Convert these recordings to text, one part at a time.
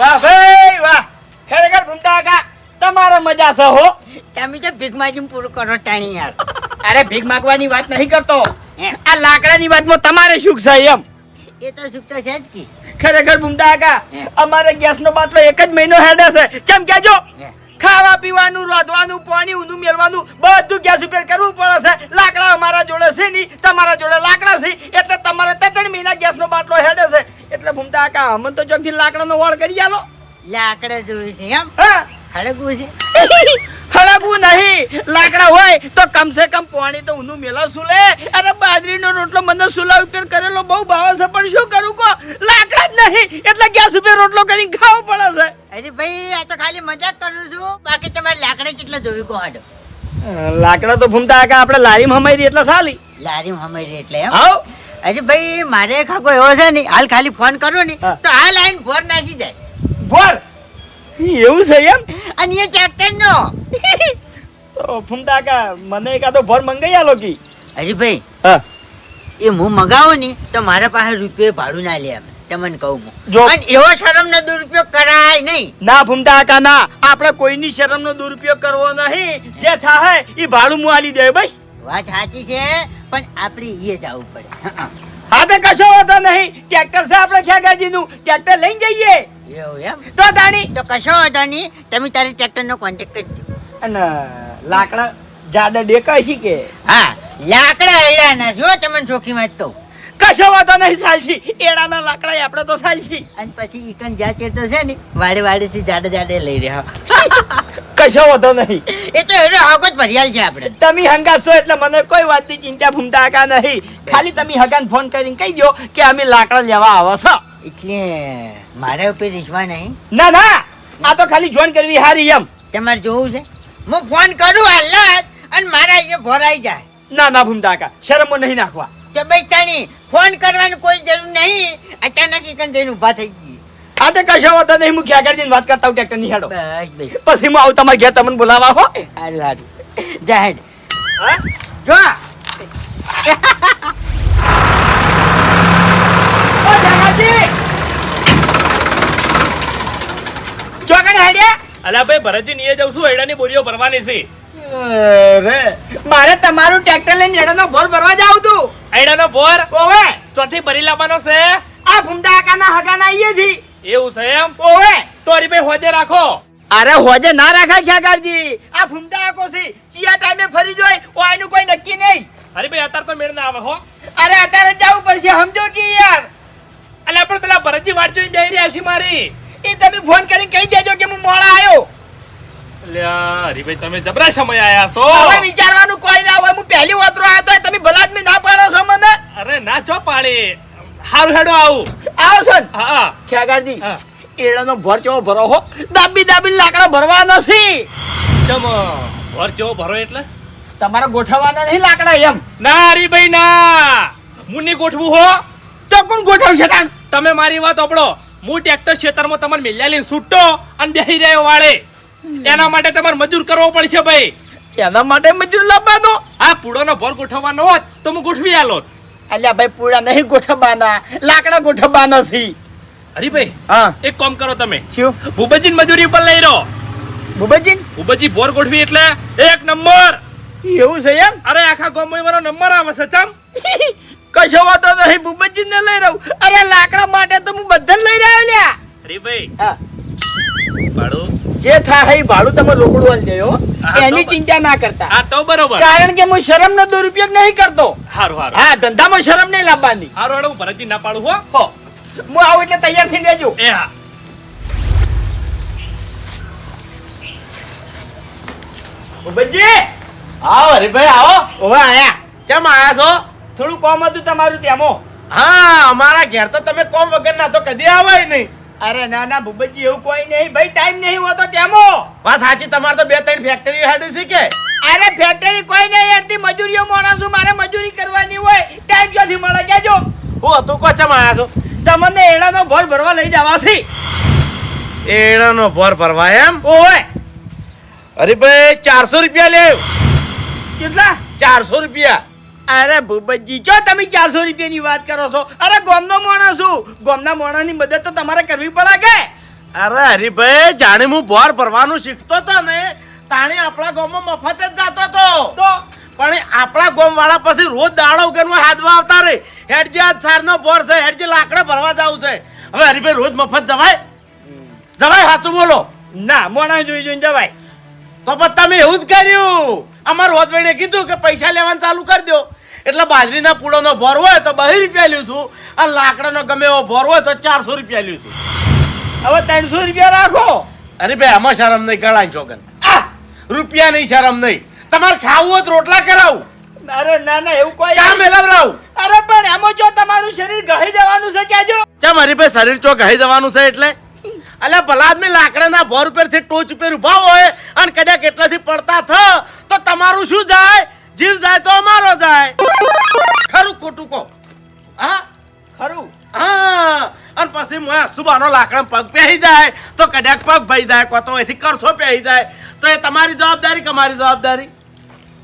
વાહ ભાઈ વાહ, ખરેખર ભૂમતા કાકા તમારે મજા છે હો. તમે તો ભીખ માગીને પૂરું કરો ટાણી યાર. અરે ભીખ માંગવાની વાત નહીં કરતો, આ લાકડાની વાતમાં તમારે સુખ છે એમ. એ તો સુખ તો છે જ કી. ખરેખર ભૂમતા કાકા અમારે ગેસનો બાટલો એક જ મહિનો હેડે છે. ચમ કેજો ખાવા પીવાનું, રોધવાનું, પાણી ઊંધું મેળવાનું બધું ગેસ ઉપર કરવું પડે છે. લાકડા અમારા જોડે છે નહીં, તમારા જોડે લાકડા છે, એટલે તમારે 3 મહિના ગેસનો બાટલો હેડે છે. એટલે ભૂમતા કાકા અમને તો ચોકથી લાકડાનો વાળ કરી આલો. લાકડા જોયું છે એમ? હા, હળગવું છે? હળગવું નહીં, લાકડા હોય તો કમસે કમ પાણી તો ઊંધું મેલો સુલે. અરે બાજરીનો રોટલો મને સુલા ઉપર કરેલો બહુ ભાવે છે, પણ શું કરું કો, લાકડા જ નહીં એટલે ગેસ ઉપર રોટલો કરીને ખાવો પડે છે. અરે ભાઈ આ તો ખાલી મજાક કરું છું, બાકી તમારે લાકડા કેટલા જોયું કો હાડો? લાકડા તો ભૂમતા કાકા આપણે લારીમાં હમાઈ એટલે સાલી. લારી હમાઈ એટલે એમ? આવ અરે ભાઈ મારે ખાકો એવો છે ને, હાલ ખાલી ફોન કરો ને તો હાલ આઈને ભોર નાખી જાય. ભોર એવું છે એમ? અને એ ટ્રેક્ટર નો. તો ભૂમતા કાકા મને એકાદો ભોર મંગાઈ આલો કી. અરે ભાઈ હા, એ હું મગાવું ને તો મારા પાસે રૂપિયો ભાડું ના લે. તમને કહું જો. અને એવો શરમનો દુરુપયોગ કરાય નહીં. ના ભૂમતા કાકા ના, આપણે કોઈની શરમનો દુરુપયોગ કરવો નહીં. જે થાય એ ભાડું હું આલી દે બસ. વાત સાચી છે, પણ આપણે એ જવું પડે. હા તો કશો વાંધો નહીં, ટ્રેક્ટર છે આપણે ખેગાજીનું, ટ્રેક્ટર લઈને જઈએ. એવું એમ? તો તાણી તો કશો વાંધો નહીં, તમે તારી ટ્રેક્ટરનો કોન્ટેક્ટ કરજો. અને લાકડા જાડા દેખાય છે કે? હા, લાકડા એડાના જો તમને ચોખ્ખી વાત કહું. કશો વાંધો નહીં, સાલસી એડાના લાકડા આપણે તો સાલસી. અને પછી ઈકન જ્યાં ચેડતો છે ને વાડે વાડેથી જાડે જાડે લઈ રહ્યા. કશો વાંધો નહીં, એ તો એનો હક જ ભરિયાલ છે આપણે. તમે હંગાશો એટલે મને કોઈ વાતની ચિંતા ભૂમતા કાકા નહીં. ખાલી તમે હગાને ફોન કરીને કહી દો કે અમે લાકડા લેવા આવો છો. એટલે મારા ઉપર વિશ્વાસ નહીં. ના ના, આ તો ખાલી જોઈન કરવી હારી એમ. તમારે જોવું છે? હું ફોન કરું હાલ અને મારા અહીંયા ભરાઈ જાય. ના ના ભૂમતા કાકા, શરમો નહીં નાખવા. તો ભાઈ તાણી ફોન કરવાની કોઈ જરૂર નહીં. અચાનક ઈકન જઈને ઊભા થઈ ગઈ. આ તો કશો વાંધો નહીં, હું ક્યાં કરીને વાત કરતા હું ટ્રેક્ટર ની હેડો. બસ બસ પછી હું આવું તમારે ઘેર તમને બોલાવા હો. સારું સારું જાહેર હા? જો. ઓ જગાજી! ચોકન હેડ્યા? અલા ભાઈ ભરતજી નીએ જઉં છું, એડાની બોરીઓ ભરવાની છે. અરે મારે તમારું ટ્રેક્ટર લઈને એડાનો ભોર ભરવા જાવ તું. એડાનો બોર ઓવે ચોથી ભરી લાવવાનો છે. આ ભૂમતા કાકાના હગાના આઈએથી. એવું છે એમ? ઓવે તો હરી ભાઈ હોજે રાખો. અરે હોજે ના રાખાય ખ્યાગારજી, આ ભૂમતા કાકો છે ચિયા ટાઈમે ફરી જોય ઓયનું કોઈ નક્કી નહીં. હરી ભાઈ અત્યારે તો મેળ ના આવે હો. અરે અત્યારે જવું પડશે, સમજો કે યાર. અલા પણ પેલા ભરતજી વાટ જોઈને બેહી રહ્યા છે મારી. એ તમે ફોન કરીને કહી દેજો કે હું મોડા આવ્યો. અલ્યા હરીભાઈ તમે જબરા સમય આયા છો. હવે વિચારવાનું કોઈ ના હોય, હું પહેલી વાતરો આવ્યો તો તમે ભલાદમી ના પાડો છો મને. અરે ના ચો પાડી. હારું હેડો આવું. આવો છો ને? હા ખ્યાગારજી હા. એડાનો ભર કેવો ભરો હો, દાબી દાબી લાકડા ભરવા નથી. ચમ ભર જેવો ભરો એટલે તમારે ગોઠવવાના નહીં લાકડા એમ. ના હરીભાઈ ના, હું નહીં ગોઠવું હો. તો કોણ ગોઠવશે તાન? તમે મારી વાત સાંભળો. હું ટ્રેક્ટર ખેતરમાં તમારે મેલ્યા લઈને છૂટો અને બેહી રહ્યો વાળે. એના માટે તમારે મજૂર કરવો પડશે ભાઈ. એના માટે મજૂર લાવવાનો. આ પૂળોનો ભર ગોઠવવાનો હોત તો હું ગોઠવી આલોત. અલ્યા ભાઈ પૂરા નહીં ગોઠવવાના, લાકડા ગોઠવવાના છે. હરીભાઈ હા એક કામ કરો તમે, શું? ભૂપતજી મજૂરી ઉપર લઈ રહો. ભૂપતજી ભૂપતજી બોર ગોઠવી એટલે 1 નંબર. એવું છે એમ? અરે આખા ગામમાં મારો નંબર આવે છે. ચમ કશો વાતો નહીં, ભૂપતજી ને લઈ રહું. અરે લાકડા માટે તો હું બધાને લઈ રહ્યો લ્યા. હરીભાઈ હા, ભાડું જે થાય એ ભાડું તમે રોકડું આલી દેજો, હા, તો એની ચિંતા ના કરતા. હા તો બરોબર. કારણ કે હું શરમનો દુરુપયોગ નહીં કરતો. હારું હારું હા, ધંધામાં શરમ નહીં લાવવાની. હારું હેડો, હું ભરતજી ના પાડું હો. હો, હું આવું એટલે તૈયાર થઈ રહેજો. એ હા. ભૂપતજી આવો હરીભાઈ આવો. ઓવે આયા. કેમ આયા છો? થોડું કામ હતું તમારું ત્યાંમાં. હા, અમારા ઘેર તો તમે કોમ વગર ના તો કદી આવાય નહીં. અરે ના ના ભૂપતજી, એવું કોઈ નહીં ભાઈ, ટાઈમ નહીં હોતો ત્યાંમાં. વાત સાચી, તમારે તો 2-3 ફેક્ટરી હેડી છે કે? અરે ફેક્ટરી કોઈ નહીં યાર, મજૂરીઓ માણસો, મારે મજૂરી કરવાની હોય, ટાઈમ ક્યાંથી મળે કેજો. હું હતું કો ચમ આયા છો? તમને એડાનો ભર ભરવા લઈ જવા છે. એડાનો ભર ભરવા એમ? ઓય હરીભાઈ 400 રૂપિયા લેવ. કેટલા? 400 રૂપિયા. અરે ભૂપતજી, જો તમે 400 રૂપિયાની વાત કરો છો? અરે ગામનો માણસ છું, ગામના માણસની મદદ તો તમારે કરવી પડે કે. અરે હરીભાઈ જાણે હું બોર ભરવાનું શીખતો તો ને તાણે આપણા ગામમાં મફત જ જાતો તો તો પણ આપણા ગામ વાળા પછી રોજ દાડો ઉગનમાં હાથમાં આવતા રે હેડજે આજ સારનો બોર છે હેડજે લાકડા ભરવા જાવું છે હવે હરીભાઈ રોજ મફત જવાય જવાય સાચું બોલો ના મોણા જોઈ જોઈને જવાય. તો પછી તમે એવું જ કર્યું અમાર હોદવેડે કીધું કે પૈસા લેવાનું ચાલુ કરી દો એટલે બાજરીના પૂળોનો ભોર હોય તો 2 રૂપિયા લ્યું છું અને લાકડાનો ગમે એવો ભોર હોય તો 400 રૂપિયા લ્યું છું. હવે 300 રૂપિયા રાખો. અરે ભાઈ આમાં શરમ નહીં ગણાય છોકન રૂપિયા નહીં શરમ નહીં તમારે ખાવું હોય તો રોટલા કરાવું અરે ના ના એવું કોઈ ચા મેલાવરાવું અરે પણ એમાં જો તમારું શરીર ગહી જવાનું છે કહેજો. ચા મારી ભાઈ શરીર ચોક કહી જવાનું છે એટલે અલ્યા ભલા આદમી લાકડાના ભોર ઉપરથી ટોચ ઉપર ઉભા હોય અને કદાચ એટલાથી પડતા થ તો તમારું શું જાય જીવ જાય તો અમારો જાય ખરું ખોટું કહો હા ખરું. હા અને પછી મોયા સુબાનો લાકડા પગ પહેરી જાય તો કદાચ પગ ભઈ જાય કો તો એથી કરછો પહેરી જાય તો એ તમારી જવાબદારી કે મારી જવાબદારી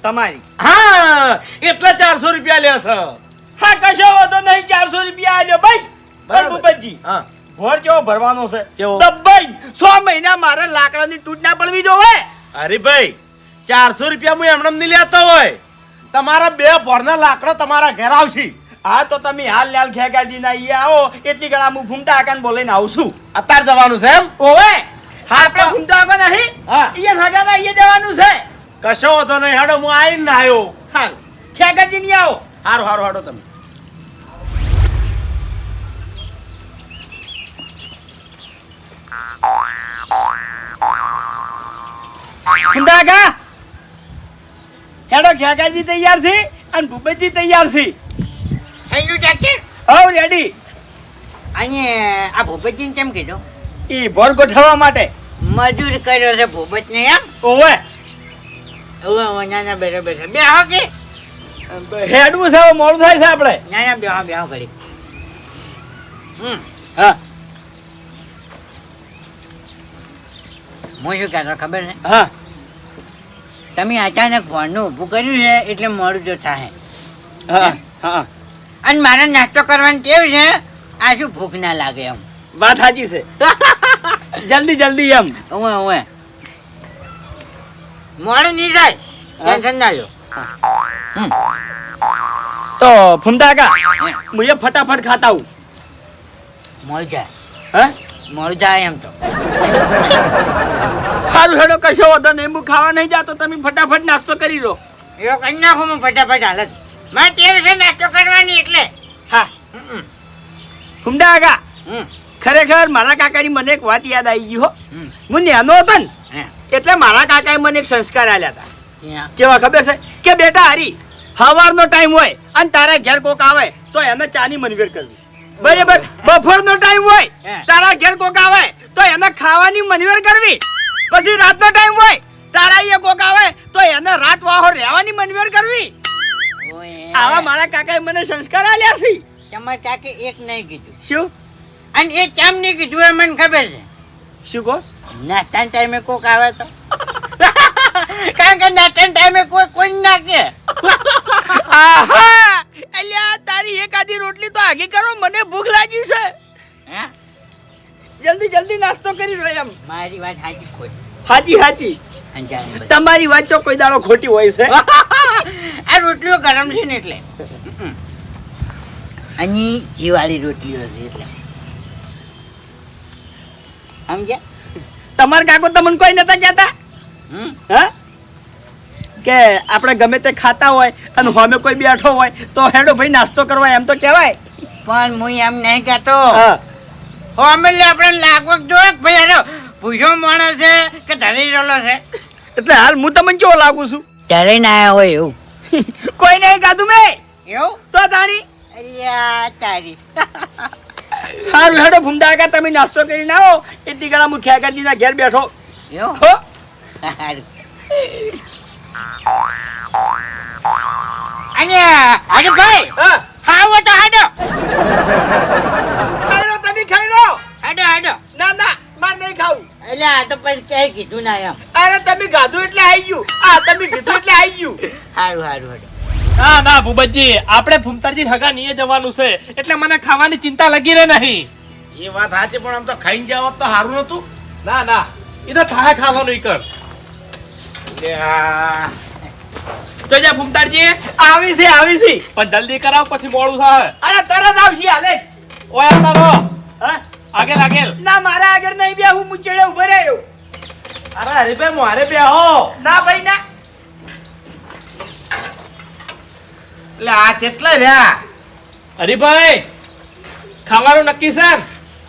તમારી. હા એટલે 400 રૂપિયા લે છે હા કશો વાંધો નહીં 400 રૂપિયા આલ્યો ભાઈ. બરાબર. ભૂપતજી હા ભોર કેવો ભરવાનો છે કેવો? દબાઈ 6 મહિના મારે લાકડાની તૂટ ના પડવી જોવે. અરે ભાઈ 400 રૂપિયા હું એમને નહીં લેતો હોય તમારા 2 ભોરના લાકડા તમારા ઘેર આવશે હા તો તમે હાલ લાલ ખેગાજી ના ઈ આવો એટલી ગળા હું ઘૂમતા આકાન બોલીને આવશું. અત્યારે જવાનું છે એમ ઓવે હા, આપણે તો- ઘૂમતા આકા નહીં હા. ઈ હગાના ઈ જવાનું છે. કશો વાંધો નહીં હેડો હું આવીને ના આવ્યો હાલ ખેગાજી ની આવો. હારું હારું હેડો તમે ઘૂમતા આકા હેડો ખેગાજી તૈયાર છે અને ભૂપતજી તૈયાર છે. થઈ ગયું ટ્રેક્ટર? હવ રેડી. અને આ ભૂપતજીને કેમ કીધું? ઈ ભોર ગોઠવવા માટે. મજૂર કર્યો છે ભૂપતને એમ? ઓવે હવે નાના બરાબર છે. બેહો કે હેડવું છે હવે મોડું થાય છે આપણે. નાના બેહો બેહો ઘડી. હા હું શું કહેતો ખબર છે? હા તમે અચાનક ફોનનું ઊભું કર્યું છે એટલે મોડું જો થાય. હા હા અને મારે નાસ્તો કરવાનું કેવું છે આ શું ભૂખ ના લાગે એમ. વાત સાચી છે. જલ્દી જલ્દી એમ. ઓવે ઓવે મોડું નહીં થાય ટેન્શન ના લો. તો ફૂમતા કા હું એ ફટાફટ ખાતા હું. મોડું જાય હા મોડું જાય એમ તો. સારું હેડો કશો વાંધો નહીં હું ખાવા નહીં જાતો તમે ફટાફટ નાસ્તો કરી લો. એવો કરી નાખું હું ફટાફટ હાલત. મારે ટેવ છે નાસ્તો કરવાની એટલે. હા ફૂમતા કા હમ ખરેખર મારા કાકાની મને એક વાત યાદ આવી ગઈ હો. હમ હું નાનો હતો ને હે એટલે મારા કાકાએ મને એક સંસ્કાર આલ્યા હતા. ત્યાં જેવા ખબર છે કે બેટા હરી સવારનો ટાઈમ હોય અને તારા ઘેર કોક આવે તો એને ચાની મનવેર કરવી. બરાબર બપોરનો ટાઈમ હોય હે. તારા ઘેર કોક આવે તો એને ખાવાની મનવેર કરવી. પછી રાતનો ટાઈમ હોય તારા અહીંયા કોક આવે તો એને રાત વાહો રહેવાની મનવેર કરવી. ઓય. આવા મારા કાકાએ મને સંસ્કાર આલ્યા છે. તમારે કાકે એક નહીં કીધું શું અને એ કેમ નહીં કીધું એ મને ખબર છે. શું કહો નાસ્તાના ટાઈમે કોક આવે તો કારણ કે નાસ્તાના ટાઈમે કોઈ ના કે. આહા અલ્યા તારી એક આધી રોટલી તો આગી કરો મને ભૂખ લાગી છે. હે જલ્દી જલ્દી નાસ્તો કરી લો એમ. મારી વાત સાચી ખોટી હાચી હાચી અંજાને બધી. તમારી વાત જો કોઈ દાડો ખોટી હોય છે. આ રોટલીઓ ગરમ છે ને એટલે અને જીવાળી રોટલીઓ છે એટલે સમજ્યા? તમાર કાકો તમને કોઈ નતા કહેતા હમ હા કે આપણે ગમે તે ખાતા હોય અને હોમે કોઈ બેઠો હોય તો હેડો ભાઈ નાસ્તો કરવા એમ તો કહેવાય. પણ હું એમ નહીં કહેતો. હા હો અમે આપણે લાગવગ જો ભાઈ અરે પૂછો માણસ છે કે ધરી રહેલો છે. એટલે હાલ હું તમને કેવો લાગુ છું ધરી ના આવ્યા હોય એવું. કોઈ નહીં ખાધું મેં એવું તો તારી અલ્યા તારી. હારું હેડો ભૂમડા કાકા તમે નાસ્તો કરીને આવો એટલી ગળા હું ખેગાજીના ઘેર બેઠો એવું હો. અને અરે ભાઈ હા ખાવો તો હાડો ખાઈ લો તમે ખાઈ લો. હાડો હાડો. ના ના માર નહીં ખાવું. એટલે આ તો પછી કઈ કીધું ના એમ. અરે તમે ગાધું એટલે આવી ગયું. આ તમે કીધું એટલે આવી ગયું. સારું સારું હાડો. ના ના ભૂપતજી આપણે ફૂમતાજી હગા નીએ જવાનું છે એટલે મને ખાવાની ચિંતા લાગી રહે નહીં. એ વાત સાચી પણ આમ તો ખાઈને જાવ તો સારું નતું. ના ના એ તો થાય ખાવાનું ઈ કર લે આ તો જા ફૂમતાડજી આવી છે પણ જલ્દી કરાવ પછી મોડું થાય અરે તરત આવશે હાલે ઓય તારો હા? આગળ આગળ ના મારા આગળ નહીં બે હું મુચેડે ઉભો રહ્યો અરે હરીભાઈ મારે બેહો. ના ભાઈ ના એટલે આ કેટલા રહ્યા? હરીભાઈ ખાવાનું નક્કી છે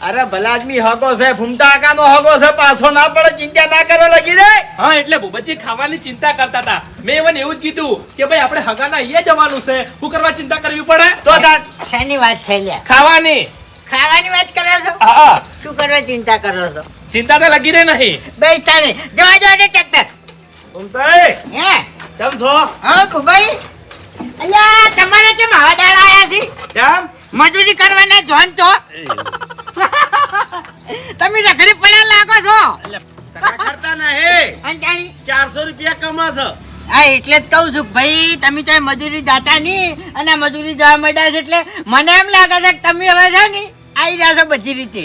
અરે ભલા આદમી હગો છે ફૂમતા કાકાનો હગો છે પાછો ના પડે ચિંતા ના કરો લગી રે હા એટલે ભૂપતજી ખાવાની ચિંતા કરતા હતા મેં એને એવું જ કીધું કે ભાઈ આપણે હગાના અહીંયા જવાનું છે શું કરવા ચિંતા કરવી પડે તો તાર શાની વાત છે લ્યા? ખાવાની ખાવાની વાત કરો છો? હા શું કરવા ચિંતા કરો છો? ચિંતા તો લગી રહે નહીં બે તારે જવા દો ને ટ્રેક્ટર. ઉમતાઈ, હે કેમ છો? હા કુભાઈ અલ્યા તમારે કેમ હવાદાર આયા છે? કેમ? મજૂરી કરવાના જોન તો તમે રખડી પડ્યા લાગો છો. ટકા ખર્ચા નહીં. અંજાણી 400 રૂપિયા કમાશે. હા એટલે જ કહું છું કે ભાઈ તમે તો મજૂરી જાતા નહીં અને આ મજૂરી જવા માંડ્યા છે એટલે મને એમ લાગે છે કે તમે હવે છે ને આવી જાશો બધી રીતે.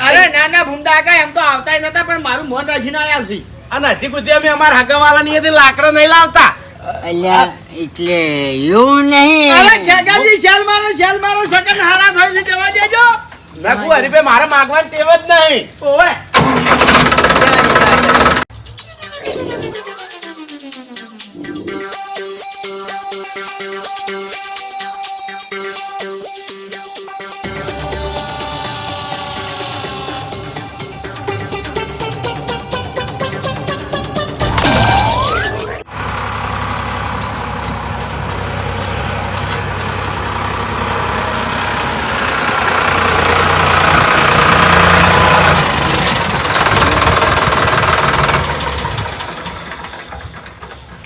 અરે ના ના ફૂમતા કાકા એમ તો આવતા નતા પણ મારું મન રાખીને આયા છે અને હજી સુધી અમે અમારા હગાવાલાની અહીંયાથી લાકડો નહીં લાવતા. અલ્યા એટલે એવું નહીં. અરે ખેગાજી શેલ મારો સકન હારા થઈ છે જવા દેજો નાખું હરીભાઈ મારે માગવાની ટેવ જ નહીં. ઓવે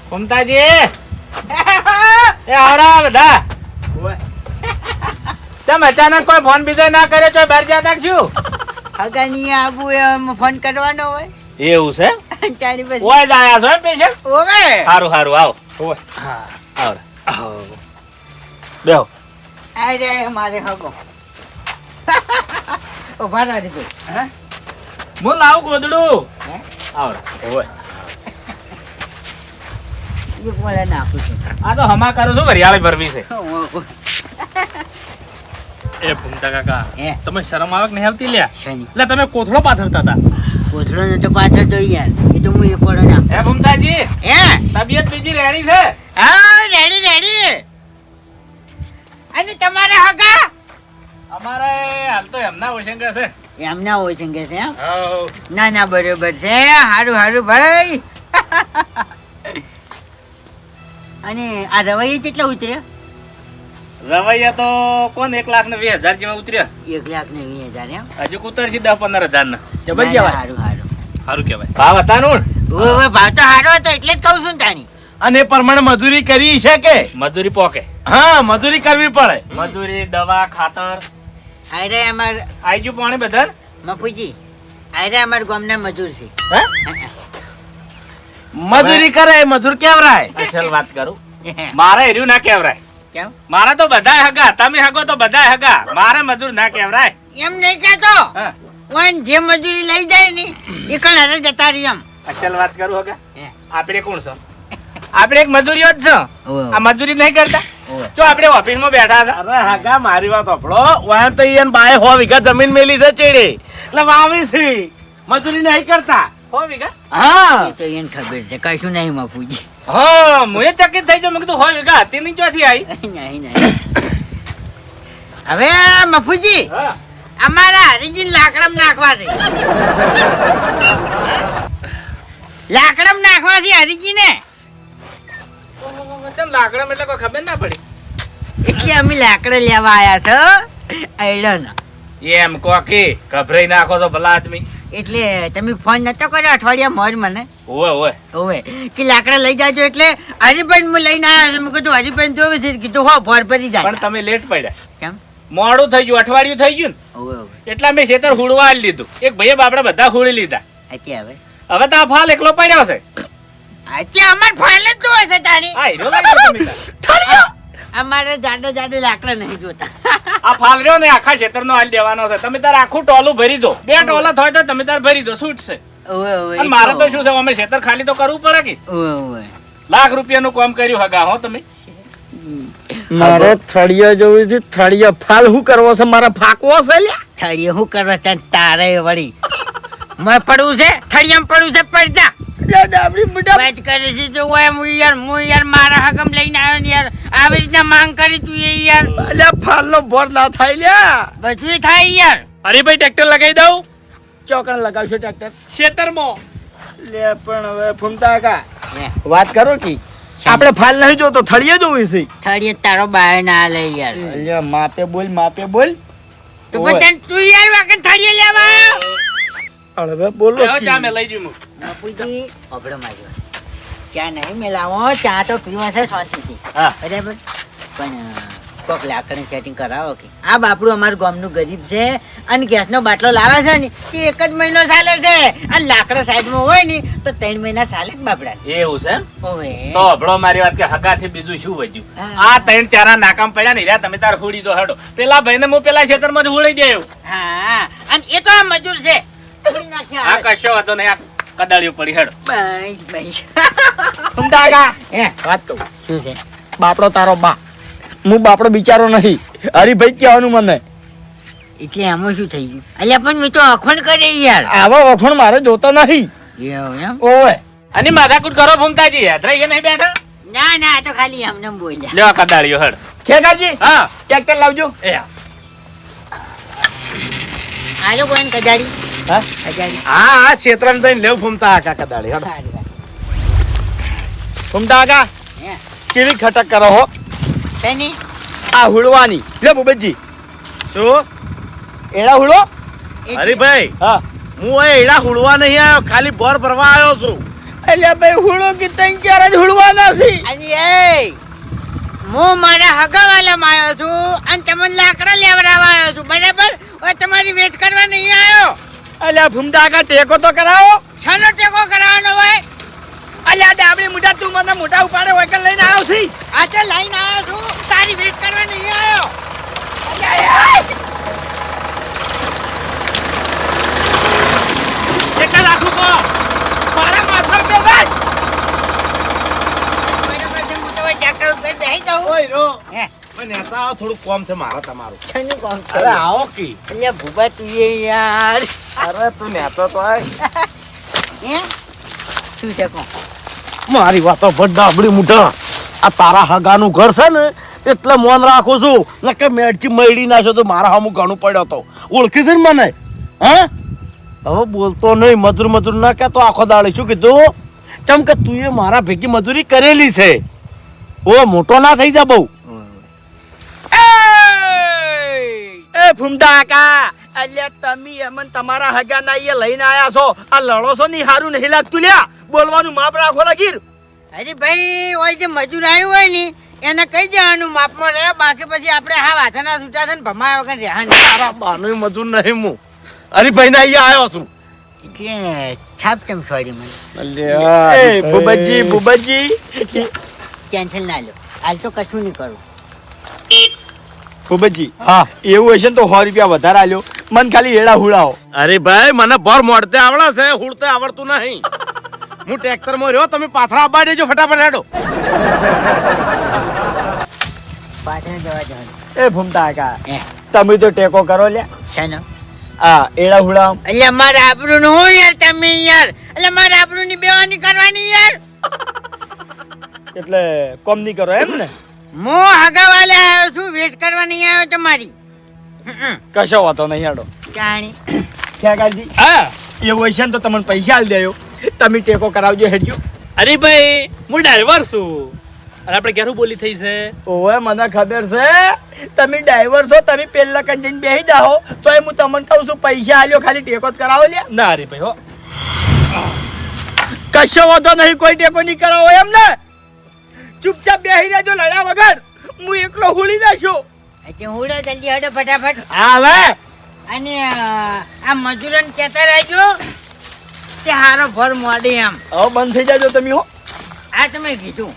ફૂમતાજી એ આવડા બધા ઓવે તેમ અચાનક કોઈ ફોન બીજો ના કરે તો બહાર જતા શું હગાની આબુ એમ ફોન કરવાનો હોય એવું છે ચાલી બધી ઓય જ આયા છો એમ પેશન્ટ ઓવે સારું સારું આવો ઓવે આવો બેહો અરે મારે હગો ઉભા રહો રે ભાઈ. હે હું લાવું ગોદડું હે? આવો ઓવે એક મને નાખું છું. આ તો હમા કરું છું વરિયાળી ભરવી છે ઓહો. એ ફૂમતા કાકા હે? તમે શરમ આવે કે નહીં આવતી લ્યા શેની? એટલે તમે કોથળો પાથરતા હતા કોથળો ને તો પાછળ તો યાર એ તો હું એક પડો ના હે ફૂમતાજી હે તબિયત બીજી રેડી છે હા રેડી રેડી. અને તમારે હગા અમારે હાલ તો એમના ઓશંકા છે એમના હોય છે કે છે એમ? હાઉ. ના ના બરોબર છે હારું હારું ભાઈ. અને આ રવૈયા કેટલા ઉતર્યા? રવૈયા તો કોણ 1,20,000 જેવા ઉતર્યા 1,20,000 એમ? હજુ કુતરથી 10-15,000 ના જબર ના, ના, જવાય હારું હારું. સારું કહેવાય ભાવ હતા નું ઓવે ભાવ તો હારો હતો એટલે જ કહું છું ને તાણી. અને એ પ્રમાણે મજૂરી કરી છે કે? મજૂરી પોકે હા, મજૂરી કરવી પડે. મજૂરી દવા ખાતર આયરે અમાર આઈ ગયું પાણી બધા મફુજી આયરે અમાર ગામના મજૂર છે. હે મજૂરી કરે એ મજૂર કેવરાય. અસલ વાત કરું મારે એર્યું ના કહેવરાય કેમ? મારા તો બધાય હગા તમે હગો તો બધાય હગા મારે મજૂર ના કહેવરાય એમ નહીં કહેતો. હા ઓન જે મજૂરી લઈ જાય ને એ કણ હારે જતા રહી એમ. અસલ વાત કરું હગા હે. આપણે કોણ છો આપણે એક મજૂરીઓ જ છો ઓવે, આ મજૂરી નહીં કરતા ઓવે. જો આપણે ઓફિસમાં બેઠા હતા અરે હાગા મારી વાત સાંભળો. વાયા તો ઈયન બાએ 100 વીઘા જમીન મેલી છે ચેડે એટલે વાવી છે. મજૂરી નહીં કરતા. હો વીઘા હા એ તો એને ખબર છે કશું નહીં મફુજી. હા હું એ ચકિત થઈ ગયો મેં કીધું હો વીઘા હતી નહીં ચોથી આવી નહીં નહીં. હવે મફુજી હા અમારા હરીજી લાકડમ નાખવા છે. લાકડમ નાખવા છે હરીજી ને ચમ લાકડા એટલે કોઈ ખબર ના પડી એટલે અમે લાકડા લેવા આયા છો આયડન. એમ કોકી ગભરાઈ નાખો તો ભલા આદમી એટલે તમે ફોન નતો કર્યો અઠવાડિયા મોર મને ઓય ઓય ઓવે કે લાકડા લઈ જાજો એટલે હરિભાઈ હું લઈને આવ્યા મેં કીધું હરિભાઈ જોવે છે કીધું હો ભોર ભરી જાય. પણ તમે લેટ પડ્યા કેમ? મોડું થઈ ગયું અઠવાડિયું થઈ ગયું ઓવે ઓવે ને એટલે મેં ખેતર હુડવા આલી લીધું એક ભાઈએ બાપડા બધા હુડી લીધા અત્યારે હવે તો આ ફાલ એકલો પડ્યો છે અત્યારે અમાર ફાઇલ જ જોવે છે તારી. આ હીરો લાગ્યો તમે તાર. અમારે જાડે જાડે લાકડા નહીં જોતા. આ ફાલ રહ્યો ને આખા ક્ષેત્રનો હાલ દેવાનો છે. તમે તાર આખું ટોલું ભરી દો. 2 ટોલા થાય તો તમે તાર ભરી દો, છૂટ છે. ઓવે ઓવે અને મારે તો શું છે, અમે ક્ષેત્ર ખાલી તો કરવું પડે કે. ઓવે ઓવે લાખ રૂપિયાનું કામ કર્યું હગા હો તમે. મારે થળિયા જોવી છે. થળિયા ફાલ શું કરવો છે? મારા ફાકવો છે લ્યા. થળીએ શું કરવા ત્યાં તારે વળી મેં પડવું છે થળિયામાં પડવું છે પડતા લ્યા, ડાબડી મુઢા. વાત કરે છે તો ઓય હું યાર મારા હકમ લઈને આવ્યો ને યાર આવી રીતના માંગ કરી તું એ યાર અલ્યા ફાલનો ભોર ના થાય લ્યા. બધું થાય યાર. અરે ભાઈ ટ્રેક્ટર લગાવી દઉં ચોકણ લગાવશો ટ્રેક્ટર? ક્ષેત્રમાં. લે પણ હવે ફૂમતા કા હે, વાત કરો કે આપણે ફાલ નહીં જોતો, થળિયા જોવી છે. થળીએ તારો બાય ના લે યાર અલ્યા માપે બોલ, માપે બોલ. તો ઓવે. પછી તું યાર વાકે થળીએ લેવા આવ્યો. હવે બોલો હવે કી. ચા મેં લઈ જઉં. બાપુજી અબડો માર્યો ચા નહીં મેલાવો ચા તો પીવા છે શાંતિથી હા. બરાબર પણ કોક લાકડી સેટિંગ કરાવો કે આ બાપડું અમારું ગામનું ગરીબ છે અને ગેસનો બાટલો લાવે છે ને તે 1 જ મહિનો ચાલે છે અને લાકડા સાઈડમાં હોય ને તો 3 મહિના ચાલે જ બાપડા એવું છે એમ? ઓવે તો હભળો મારી વાત કે હગાથી બીજું શું વધ્યું? હા. આ 3-4 નાકામ પડ્યા ને રહ્યા તમે તાર હુડી તો હેડો. પેલા ભાઈને હું પેલા ક્ષેત્રમાં જ હુડી દેવ. હા અને એ તો આ મજૂર છે ઉડી નાખશે આ કશો વાંધો નહીં. આ કદાળીઓ પડી હેડો. બસ બસ ફૂમતા કા હે વાત કહું. શું છે બાપડો તારો બા, હું બાપડો બિચારો નહીં. હરીભાઈ કહેવાનું મને. એટલે આમાં શું થઈ ગયું અલ્યા પણ મેં તો અખોણ કરે યાર આવા વખણ મારે જોતો નહીં. એવું એમ ઓવે. અને માથાકૂટ કરો ભૂમતાજી. યાદ રહી નહીં બેઠા. ના ના આ તો ખાલી અમને બોલ્યા લ્યો આ કદાળીઓ હેડ. ખેગાજી હા ટ્રેક્ટર લાવજો. એ હા. આલો કોણ કજાડી હા કજાડી હા ક્ષેત્રમાં જઈને લેવ ફૂમતા આખા કદાળી હેડો. સારી વાત. ફૂમતા કા હે કેવી ખટક કરો હો શેની? આ હુળવાની. લે ભૂપતજી શું એડા હુળો. એટલે- હરીભાઈ હા હું એ એડા હુડવા નહીં આવ્યો, ખાલી બોર ભરવા આવ્યો છું. અલ્યા ભાઈ હુળો કે તઈ ક્યારે જ હુળવાના છે. અને એ હું મારા હગાવાલામાં આવ્યો છું અને તમે લાકડા લેવડાવવા આવ્યો છું બરાબર હવે તમારી વેટ કરવા નહીં આવ્યો. અલ્યા ફૂમતા કા ટેકો તો કરાવો. શાનો ટેકો કરાવવાનો હોય? અલ્યા ડાબડી મુઢા તું મને મોટા ઉપાડે વગર લઈને આવ્યો છે. આ તો લઈને આવ્યો છું તારી વેટ કરવા નહીં આવ્યો. કેટલા રાખું કહો? મારા માથા પર બેસ. બરાબર છે હું તો હવે ટ્રેક્ટર ઉપર બેસી જાઉં. ઓય રો હે મને નેતા આવો, થોડું કોમ છે મારે તમારું. શાનું કામ છે? અરે આવો કી. અલ્યા ભૂપા તું એ યાર અરે તું નેતો તો આય. હે શું છે કહો? મારી વાતો બધા આપડી મુઠા. આ તારા હગાનું ઘર છે ને એટલે મોન રાખું છું. નકે મેડથી મળી નાખ્યો તો મારા હામું ઘણું પડ્યો તો ઓળખી છે ને મને. હા હવે બોલતો નહીં, મજૂર મજૂર ના કહેતો આખો દાડે. શું કીધું? કેમ કે તું એ મારા ભેગી મજૂરી કરેલી છે. ઓ મોટો ના થઈ જા બહુ. એ ફૂમતા કા અલ્યા તમે અમન તમારા હગાના એ લઈને આયા છો. આ લડો છો ની હારું નહીં લાગતું લ્યા. બોલવાનું માપ રાખો લગીર. અરે ભાઈ ઓય જે મજૂર આવ્યું હોય ને એને કહી દેવાનું માપમાં રહે બાકી પછી આપણે હા વાથાના છૂટા છે ને ભમાયા વગર રહ્યા નહીં. તારા બાનું મજૂર નહીં હું. અરે ભાઈ ના અહીંયા આવ્યો છું. એટલે છાપ તેમ સોરી મને એ ભૂપતજી ભૂપતજી કેન્સલ ના લો હાલ તો કશું નહીં કરું. ભૂપતજી હા એવું હશે ને તો 100 રૂપિયા વધારે આલ્યો. મન ખાલી એડા હુડાવો. અરે ભાઈ મને ભર મોડતે આવડે છે, હુડતે આવડતું નહીં. હું ટ્રેક્ટર માં રહ્યો, તમે પાથરા આબા દેજો ફટાફટ હેડો. પાછળ જવા જવાનું. એ ભૂમતા કા હે તમે તો ટેકો કરો લ્યા. શાનો? આ એડા હુડાવ. એટલે મારા આબરૂનું હું યાર તમે યાર એટલે મારા આબરૂની બેવાની કરવાની યાર. એટલે કોમ નહીં કરો એમ ને. હું હગાવાલે આવ્યો છું વેટ કરવા નહીં આવ્યો તમારી. કશો વાતો નહીં હેડો. જાણી ખેગાજી હા એવું હશે ને તો તમને પૈસા આલી દેજો. તમે ટેકો કરાવજો હેડજો. અરે ભાઈ હું ડ્રાઈવર છું અને આપણે ઘેરું બોલી થઈ છે. ઓવે મને ખબર છે તમે ડ્રાઈવર છો. તમે પેલા કંજઈને બેસી જાઓ તો હું તમને કહું છું પૈસા આલ્યો ખાલી ટેકો જ કરાવો લ્યા. ના અરે ભાઈ હો. કશો વાંધો નહીં, કોઈ ટેકો નહીં કરાવો એમ ને. ચૂપચાપ બેસી રહેજો લડ્યા વગર. હું એકલો હુળી નાખ્યો. અચ્છા હુડો જલ્દી હડો ફટાફટ. હા હવે અને આ મજૂરોને કહેતા રહેજો તે હારો ભર મોડે એમ. હવે બંધ થઈ જાજો તમે હો. આ તમે કીધું.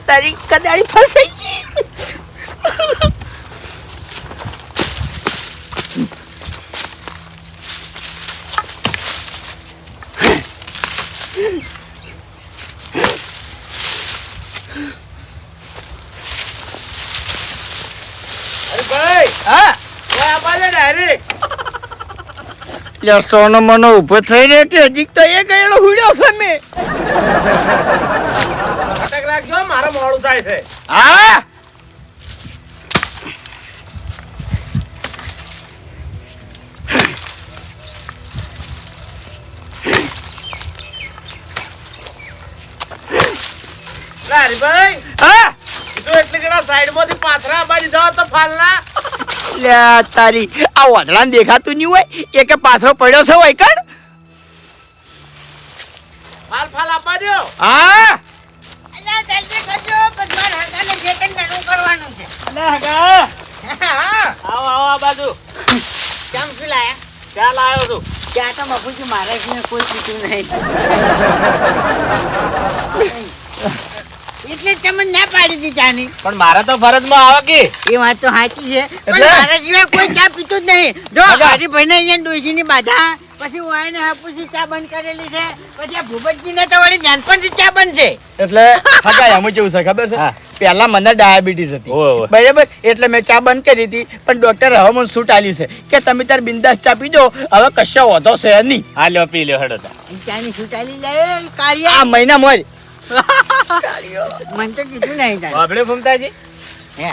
તારી કદાળી ફસાઈ ગઈ. અરે ભાઈ હા ઓય આ બાજુ ડાયરેક્ટ યાર સોનો મનો ઉભો થઈ રહ્યો કે હજી તો એ ગયેલો હુડ્યો છે મેં. અટક રાખજો મારે મોડું થાય છે હા લા હરીભાઈ હા જો એટલે કેડા સાઈડમાંથી પાથરા બાડી જાવ તો ફાલના લ્યા તારી આ વાદળાને દેખાતું નહીં હોય એ કે પાથરો પડ્યો છે હોય કણ. ફાલ ફાલ આપવા દો હા અલ્યા જલ્દી કરજો પછી મારે હગાને ચેતન કરવું કરવાનું છે અલે હગા હા આવો આવો આ બાજુ કેમ શું લાયા ચાલ આવ્યો છું ત્યાં તો મફુજી મારા સિવાય કોઈ પીતું નહીં એટલે જ તમને ના પાડી દીધી ચાની પણ મારા તો ફરજમાં આવે કે એ વાત તો સાચી છે પણ એટલે? મારા સિવાય કોઈ ચા પીતું જ નહીં જો હગા. હરીભાઈને અહીંયા ડોશીની બાધા પછી વાયને હાપુસી ચા બંધ કરેલી છે પછી આ ભૂપતજીને તો વળી નાનપણથી ચા બંધ છે એટલે હગા એમ કેવું છે ખબર છે પહેલા મને ડાયાબિટીસ હતી ઓય, ઓય. બરાબર એટલે મેં ચા બંધ કરી હતી પણ ડોક્ટર હવે મને છૂટ આલી છે કે તમે તાર બિંદાસ ચા પીજો હવે કશો વધો છે નહીં. હા લ્યો પી લ્યો હેડો તા. ઈ ચાની છૂટાલી લે કાળિયા આ મહિના મોર મને તો કીધું નહીં તારે બાપડે ફૂમતાજી હે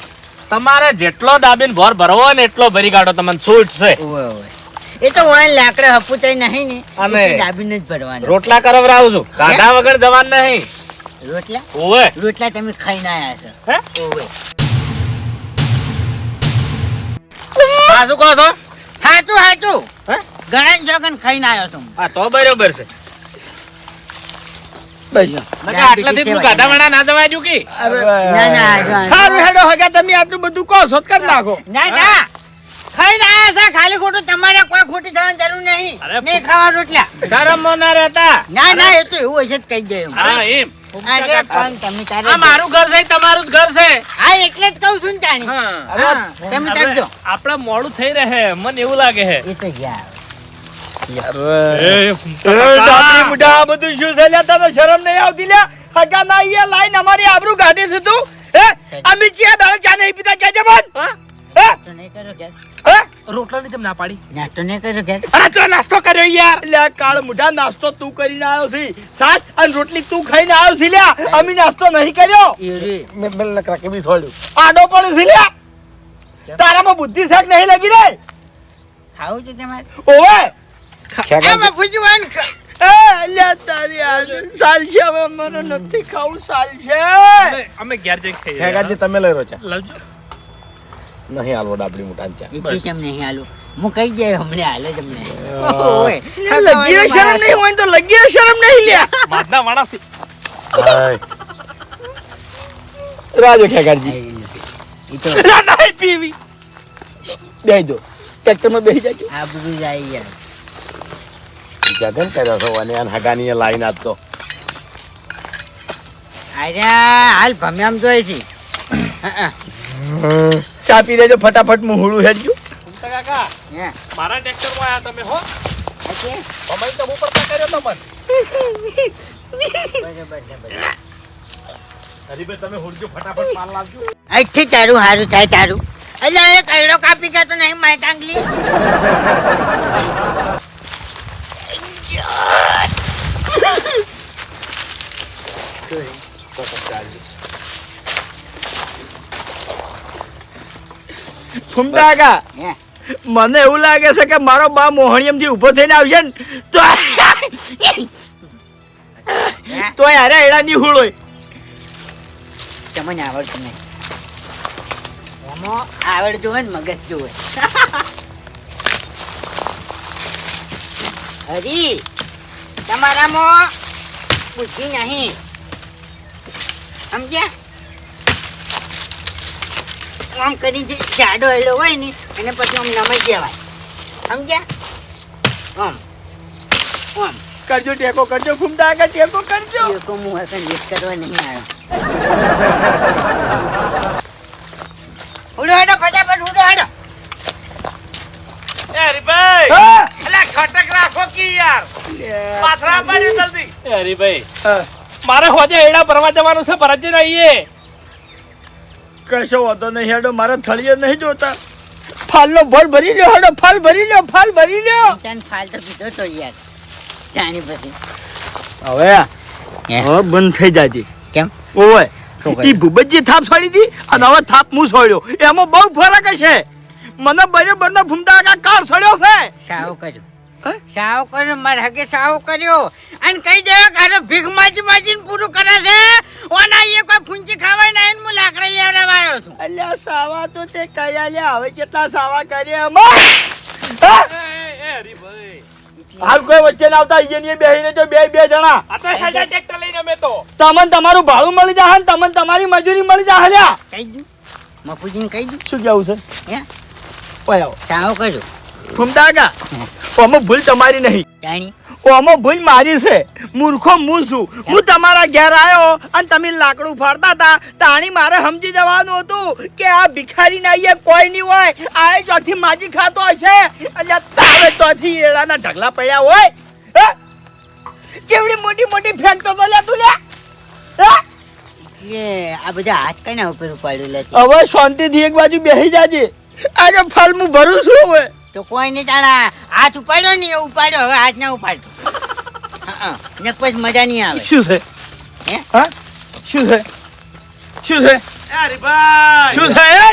તમારે જેટલો દાબીને ભોર ભરવો ને એટલો ભરી કાઢો તમને છૂટ છે ઓવે ઓવે એ તો વાય લાકડે હપુતાઈ નહીં ને અને એટલે દાબીને જ ભરવાના રોટલા કરાવરાવું છું કાઢા વગર જવાનું નહીં રોટલા ઓવે રોટલા તમે ખાઈને આયા હે છો ઓવે આ શું કહો છો હાચું હાચું હે? ઘણા જોગન ખાઈને આવ્યો છું આ તો બરોબર છે બસ નકર આટલાથી તું ગાધા વડા ના જવાય જો કી ના ના હાચું, સારું હાચું. હેડો હગા તમે આટલું બધું કહો છો તો કરી નાખો. ના ના ખાઈને આયા છે ખાલી ખોટું તમારે કોઈ ખોટી થવાની જરૂર નહીં અરે નહીં ખાવા રોટલા શરમ ના રહેતા ના ના એ તો એવું હશે જ કહી દે એમ. હા એમ અરે પણ તમે તારે આ મારું ઘર છે તમારું જ ઘર છે હા એટલે જ કહું છું ને તાણી હા હા, તમે ચાલજો આપણે મોડું થઈ રહે મને એવું લાગે છે એ તો યાર ડાબરી મુઢા આ બધું શું છે લ્યા? તને શરમ નહીં આવતી લ્યા? હગા ના અહીંયા લાઈન અમારી આબરૂ કાઢી છે તું હે અમે ચિયા દાડે ચા નહીં પીતા કહેજે મન હા? હે નાસ્તો નહીં કર્યો ઘેર હે રોટલા ની જેમ ના પાડી નાસ્તો નહીં કર્યો ઘેર અરે તો નાસ્તો કર્યો યાર લ્યા કાળ મુઢા નાસ્તો તું કરીને આવ્યો છે સાસ અને રોટલી તું ખાઈને આવ્યો છે લ્યા અમે નાસ્તો નહીં કર્યો એ રે મેં લકરા કે બી છોડ્યું આડો પણ છે લ્યા તારામાં બુદ્ધિ શાક નહીં લગી રે ખાવું છે તમારે ઓવે આમાં ફૂજવાનું એ લ્યા તારી આ સાલ છે હવે મને નથી ખાવું સાલ છે અમે ઘેર જઈને ખાઈએ ખેગાજી તમે લઈ રહ્યો છે લાવજો નહીં હાલવો ડાબડી મુઠાન ચા એટલે કેમ નહીં હાલું હું કહી જાય હમણે હાલે જ હમણે ઓય લગી શરમ નહીં હોય તો લગી શરમ નહીં લ્યા માધના માણસ રાજો ખેગારજી ઈ તો નહીં પીવી બેહી દો ટ્રેક્ટરમાં બેહી જાજો આબરૂ જાય યાર જગન કર્યો છો અને આન હગાની લાઈન આપતો અરે હાલ ભમ્યામ જોઈ છે ચા પી લેજો ફટાફટ મુહળું હેડજો કાકા હે મારા ટ્રેક્ટર માં આયા તમે હો અચ્છા અમારી તો ઉપર કર્યો તો મન બરાબર હરીભાઈ તમે હુડજો ફટાફટ માલ લાવજો આજથી તારું હારું થાય તારું એટલે એ કઈડો કાપી ગયા તો નહીં માય કાંગલી ફૂમતા હે મને એવું લાગે છે કે મારો બા મોહણીયમ થી ઉભો થઈને આવશે ને તો યાર એડા ની હુળ હોય તમને આવડતું નહીં એમાં આવડતું હોય ને મગજ જોવે હરી તમારામાં બુદ્ધિ નહીં સમજ્યા આમ કરી જે જાડો એડો હોય ને એને પછી આમ નમાઈ દેવાય સમજ્યા આમ આમ કરજો ટેકો કરજો ઘૂમતા આગળ ટેકો કરજો એ કો હું હકન વેટ કરવા નહીં આવ્યો. ઉડો હેડો ફટાફટ ઉડો હેડો. એ હરીભાઈ હા. અલ્યા ખટક રાખો કી યાર પાથરા આપવાની જલ્દી. એ હરીભાઈ હા. મારે હોજે એડા ભરવા જવાનું છે ભરતજી આવીએ. કશો વાંધો નહીં હેડો મારા થળીએ નહીં જોતા ફાલનો ભર ભરી લ્યો હેડો ફાલ ભરી લ્યો ફાલ ભરી લ્યો તન ફાલ તો કીધો તો યાર. જાણી પછી હવે હે? હવે બંધ થઈ જાજે કેમ? ઓય શું કર્યું? ઈ ભૂપતજી થાપ છોડી દી અને હવે થાપ હું છોડ્યો એમાં બહુ ફરક છે મને બરાબર ના ફૂમતા આગળ કાર છોડ્યો છે સાવ કર્યો. હે? સાવ કર્યો મારા હગે સાવ કર્યો. અને કઈ દેવા કારો ભીખ માજી માજીને પૂરું કરે છે. ઓના એ કોઈ ફૂંચી ખાવાય નહીં ને હું લાકડા લેવડાવવા આવ્યો છું. અલ્યા સાવા તો તે કયા લ્યા હવે કેટલા સાવા કર્યા અમાર હા? હરીભાઈ હાલ કોઈ વચ્ચે ના આવતા અહીંયા બેહીને જો બે જણા આ તો હેડા ટ્રેક્ટર લઈને અમે તો તમને તમારું ભાડું મળી જાય ને તમને તમારી મજૂરી મળી જાય લ્યા કહી દઉં મફુજીને કહી દઉં. શું કેવું છે હે? ઓય આવો સાવ કર્યો. ફૂમતા આગા ઓમાં ભૂલ તમારી નહીં જાણી ઓમાં ભૂલ મારી છે મૂર્ખો હું છું હું તમારા ઘેર આવ્યો અને તમે લાકડું ફાડતા હતા તાણી મારે સમજી જવાનું હતું કે આ ભિખારી ના અહીંયા કોઈ નહીં હોય આ ચોથી માજી ખાતો હશે અને તારે ચોથી એળાના ઢગલા પડ્યા હોય હે? ચેવડી મોટી મોટી ફેંકતો તો લે તું લે હે? એટલે આ બધા હાથ કઈ ઉપર ઉપાડ્યું લે છે? હવે શાંતિથી એક બાજુ બેસી જાજે આજે ફળ હું ભરું છું હવે તો કોઈ નહીં જાણા હાથ ઉપાડ્યો ને એ ઉપાડ્યો હવે હાથ ના ઉપાડતો. હા ને પછી મજા નહીં આવે. શું છે હે? હા શું છે શું છે એ હરીભાઈ શું છે એ?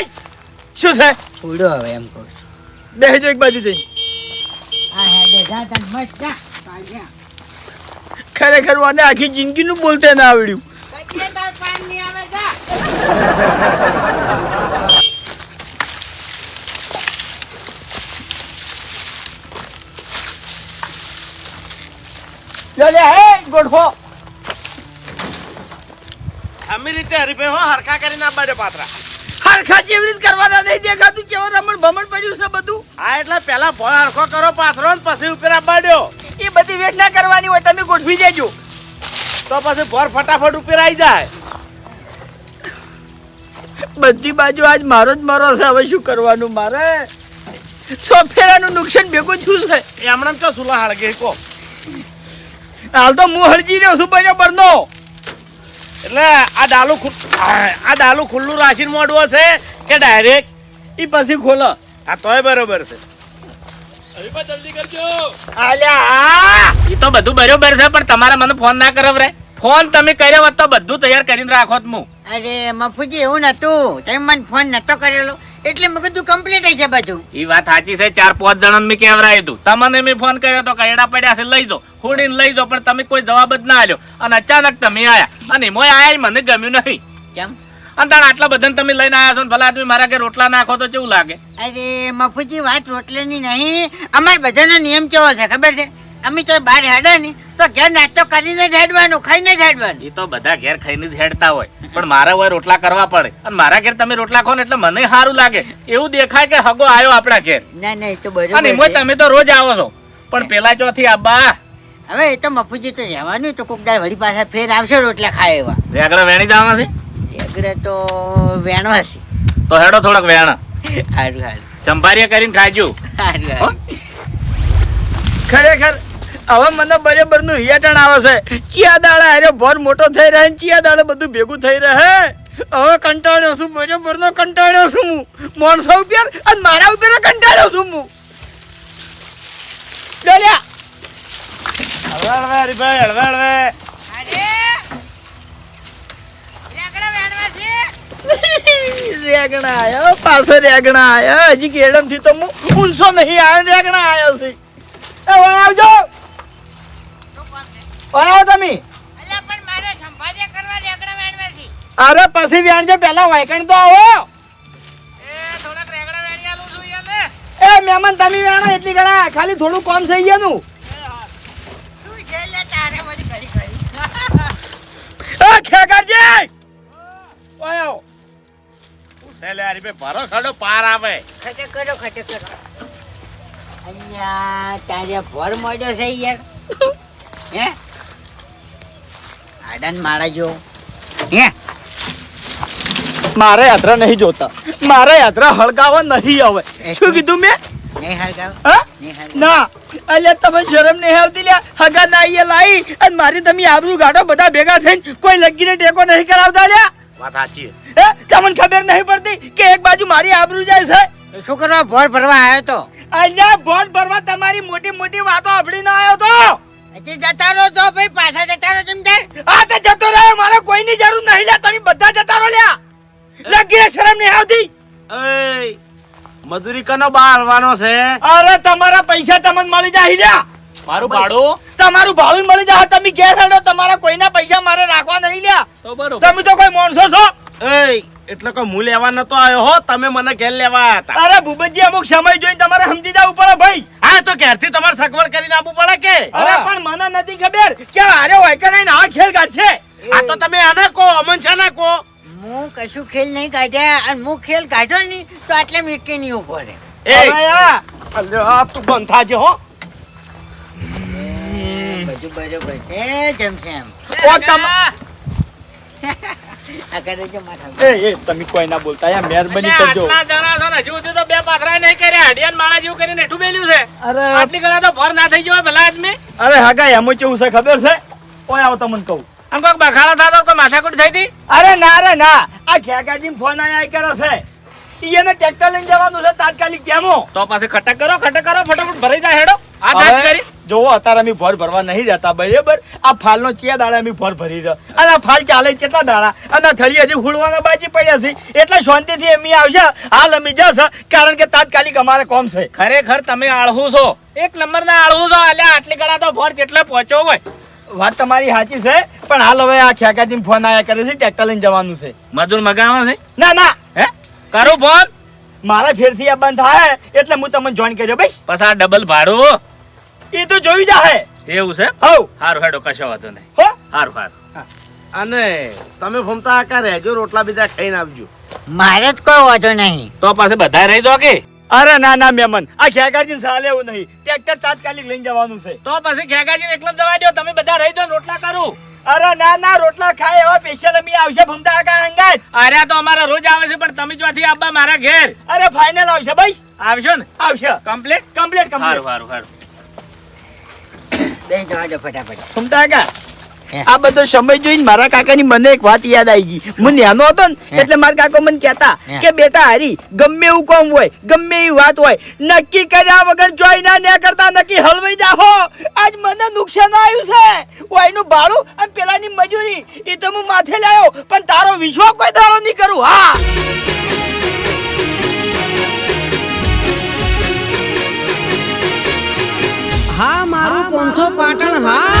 શું છે છોડો હવે એમ કહું છું. બેસી જો એક બાજુ જઈ આ હેડે જા તને મસ્ત જા. કાઢ્યા. ખરેખર વાને આખી જિંદગીનું બોલતે ના આવડ્યું કચીએ તાર પાન નહીં આવે જા. લે લે હે ગોઠવો આમી રીતે હરીભાઈ હો હરખા કરીને આપવા પાથરા. હરખા જેવી રીતે કરવાના નહીં દેખાતું કેવો રમણ ભમણ પડ્યું છે બધું હા એટલે પેલા ભોય હરખો કરો પાથરો ને પછી ઉપર આપવા દ્યો. એ બધી વેટ ના કરવાની હોય તમે ગોઠવી દેજો તો પછી ભોર ફટાફટ ઉપર આવી જાય. બધી બાજુ આજ મારો જ મારો છે હવે શું કરવાનું મારે સોફેરાનું નુકસાન ભેગું થયું છે એમણે તો સુલા હળગે કો હાલ તો હું હળજી રહ્યો છું બરાબર નો એટલે આ ડાલું ખુલ્લું રાખીને મોડવો છે કે ડાયરેક્ટ એ પછી ખોલો આ તોય બરોબર છે. હરીભાઈ જલ્દી કરજો. આલ્યા એ તો બધું બરોબર છે પણ તમારે મને ફોન ના કરો રે. ફોન તમે કર્યો હોત તો બધું તૈયાર કરીને રાખો જ હું. અરે મફુજી એવું નતું તમે મને ફોન નતો કરેલો એટલે મેં કીધું કમ્પ્લીટ છે બધું. એ વાત સાચી છે 4-5 જણાને મેં કેવરાયું હતું. તમને મેં ફોન કર્યો તો કયડા પડ્યા છે લઈ દો હોડીને લઈ દો પણ તમે કોઈ જવાબ જ ના આલ્યો અને અચાનક તમે આયા અને એમાંય આયા ય મને ગમ્યું નહીં. કેમ? અને તાણ આટલા બધાને તમે લઈને આયા છો ને ભલા આદમી મારા ઘેર રોટલા નાખો તો કેવું લાગે? અરે મફુજી વાત રોટલીની નહીં અમાર બધાનો નિયમ કેવો છે ખબર છે? અમે તો બહાર હેડે ને તો ઘેર નાસ્તો કરીને જ હેડવાનું ખાઈને જ હેડવાનું. એ તો બધા ઘેર ખાઈને જ હેડતા હોય પણ મારા હોય રોટલા કરવા પડે અને મારા ઘેર તમે રોટલા ખાઓ ને એટલે મને સારું લાગે એવું દેખાય કે હગો આવ્યો આપણા ઘેર. ના ના એ તો અને બરોબર એમાંય છે. તમે તો રોજ આવો છો પણ પેલા ચોથી આબા હવે એ તો મફુજી તો રહેવાનું તો કોક દાડ વળી પાછા ફેર આવશે રોટલા ખાય એવા. આગળ વેણી જવા છે એકડે તો વેણો હશે. તો હેડો થોડોક વેણ સારું સારું ચંપારીયા કરીને ખાજો. સારું હો? સારું. ખરેખર હવે મને બરાબર નું હિયાટણ આવે છે ચિયા દાડા અરે ભર મોટો થઈ રહે ને ચિયા દાડા બધું ભેગું થઈ રહે હવે કંટાળ્યો છું બરાબર નો કંટાળ્યો છું હું માણસો ઉપર અને મારા ઉપર કંટાળ્યો છું હું ચાલ્યા હળવે હરીભાઈ હળવે હળવે. રેગણા આયો પાછો રેગણા આયો હજી કેડમ થી તો હું ઊંચો નહીં આવ્યો રેગણા આયો છે એ ઓય આવજો ઓય આવો તમે અલ્યા પણ મારે સંભાળ્યા કરવા રેગડા વેણવા છે. અરે પછી વ્યાણજો પેલા વાયકણ તો આવો થોડાક રેગડા વેણી આલું છું યાર લે. એ મહેમાન તમે વ્યાણા એટલી ગણા ખાલી થોડું કામ થઈ ગયાનું તું જે લે તારે વળી ઘડી ઘડી. એ ખેગાજી ઓય આવો એટલે હરીભાઈ ભરો ખાડો પાર આવે. ખટે કરો ખટે કરો. અહીંયા તારે ભર મોડ્યો છે યાર. હે આડન મારા જો હે મારે યાત્રા નહીં જોતા, મારે યાત્રા હળગાવા નહીં આવે. શું કીધું મેં? નહીં હરગાવ હા? નહીં હરગાવ ના એટલે તમે શરમ નહીં આવતી લ્યા, હગા નાઈએ લાઈ અને મારી તમે આબરૂ ગાડો બધા ભેગા થઈને કોઈ લગીને ટેકો નહીં કરાવતા લ્યા. વાત સાચી હે તમને ખબર નહીં પડતી કે એક બાજુ મારી આબરૂ જાય છે? તો શું કરવા ભોર ભરવા આવ્યો તો? અલ્યા ભોન ભરવા તમારી મોટી મોટી વાતો સાંભળીને આવ્યો તો. હજી જતા રહો તો ભાઈ, પાછા જતા રહો ચમચાર. આ તો જતો રહ્યો, મારે કોઈની જરૂર નહીં લ્યા, તમે બધા જતા રહો લ્યા. લગીને શરમ નહીં આવતી? એ મજૂરી કનો બહાર આવવાનો છે? અરે તમારા પૈસા તમને મળી જાય લ્યા, મારું ભાડું તમારું ભાડું મળી જાય. તમે ઘેર હેડો, તમારા કોઈના પૈસા મારે રાખવા નહીં લ્યા. તો બરોબર. તમે તો કોઈ માણસો છો? એ એટલે કોઈ હું લેવા નતો આવ્યો હો, તમે મને ઘેર લેવા આયા હતા. અરે ભૂપતજી અમુક સમય જોઈને તમારે સમજી જવું પડે ભાઈ. હા તો ઘેરથી તમારે સગવડ કરીને આપવું પડે કે? અરે પણ મને નથી ખબર કે આરે હોય કે નહીં, આ ખેલ કાઢશે. આ તો તમે આને કહો, અમન છે ને કહો. હું કશું ખેલ નહીં કાઢ્યા, અને હું ખેલ કાઢ્યો નહીં તો આટલે મીટકે નહીં ઉભો રહે. અરે યા, અલ્યા તું બંધ થાજે હો. બધું બરોબર છે જમશેમ. ઓ તમ- આ કરે છે માથા. એ તમે કોઈ ના બોલતા યાર, મહેરબાની અલ્યા, કરજો. આટલા જણા છો ને, હજુ સુધી તો બે પાથરા નહીં કર્યા, હડિયાન માળા જેવું કરીને હેઠું બેલ્યું છે. અરે આટલી ગળા તો ભર ના થઈ ગયો ભલા આદમી. અરે હગા એમ કેવું છે ખબર છે? ઓય આવો તમને કહું. આમ કોક બખાડો થતો તો માથાકૂટ થઈ હતી. અરે ના આ ખેગાજી ફોન આયા કરે છે. ઈને ટ્રેક્ટર લઈને જવાનું છે તાત્કાલિક કેમો. તો પછી ખટક કરો ફટાફટ ભરાઈ જાય હેડો. આ દાંત હવે કરી જોવો અત્યારે અમે ભર ભરવા નહીં જતા બરાબર. આ ફાલનો ચિયા દાડા અમે ભર ભરી દો અને આ ફાલ ચાલે કેટલા દાડા અને આ થળી હજી હુળવાના બાજી પડ્યા છે એટલે શાંતિથી અમે આવશે. હાલ અમે જશે કારણ કે તાત્કાલિક અમારે કોમ છે. ખરેખર તમે આળહુ છો, એક નંબરના આળહુ છો. અલ્યા આટલી ગળા તો ભર કેટલે પહોંચ્યો હોય. વાત તમારી સાચી છે પણ હાલ હવે આ ખેગાજી ફોન આયા કરે છે ટ્રેક્ટર લઈને જવાનું છે. મજૂર મગાવા છે ના હે કરું ફોન. મારા ફેરથી આ બંધ થાય એટલે હું તમને જોઈન કર્યો બસ. પછી આ ડબલ ભાડું એ તો જોઈ જાહે. એવું છે. હવ હારું હેડો, કશો વાંધો નહીં. હો હારું. અને તમે ફમતા આકા રહેજો, રોટલા બીજા ખાઈને આવજો. મારે જ કોઈ વાંધો નહીં. તો પછી બધા રહી દો કે. અરે ના મહેમાન આ ખેગાજી ચાલે એવું નહીં. ટ્રેક્ટર તાત્કાલિક લઈને જવાનું છે. તો પછી ખેગાજીને એકલો જ જવા દો, તમે બધા રહી દો, રોટલા કરું. અરે ના રોટલા ખાય એવા સ્પેશિયલ અમે આવશે ભમતા આકા અંગાત. અરે તો અમારા રોજ આવે છે પણ તમે ચોથી આવવા મારા ઘેર અરે ફાઇનલ આવશે બસ. આવશો ને? આવશે કમ્પ્લીટ. કમ્પ્લીટ હારું. બે જવા દો ફટાફટ. ભમતા આકા હે. આ બધો સમય જોઈને મારા કાકાની મને એક વાત યાદ આવી ગઈ. હું નાનો હતો ને હે. એટલે મારા કાકો મને કહેતા હે. કે બેટા હરી ગમે એવું કામ હોય ગમે એવી વાત હોય નક્કી કર્યા વગર જોઈ ના કરતા નક્કી હલવાઈ જાહો. આજ મને નુકસાન આવ્યું છે. ઓયનું ભાડું અને પેલાની મજૂરી એ તો હું માથે લાયો પણ તારો વિશ્વાસ કોઈ દાડો નહીં કરું. હા હા મારું પોંથો પાટણ હા.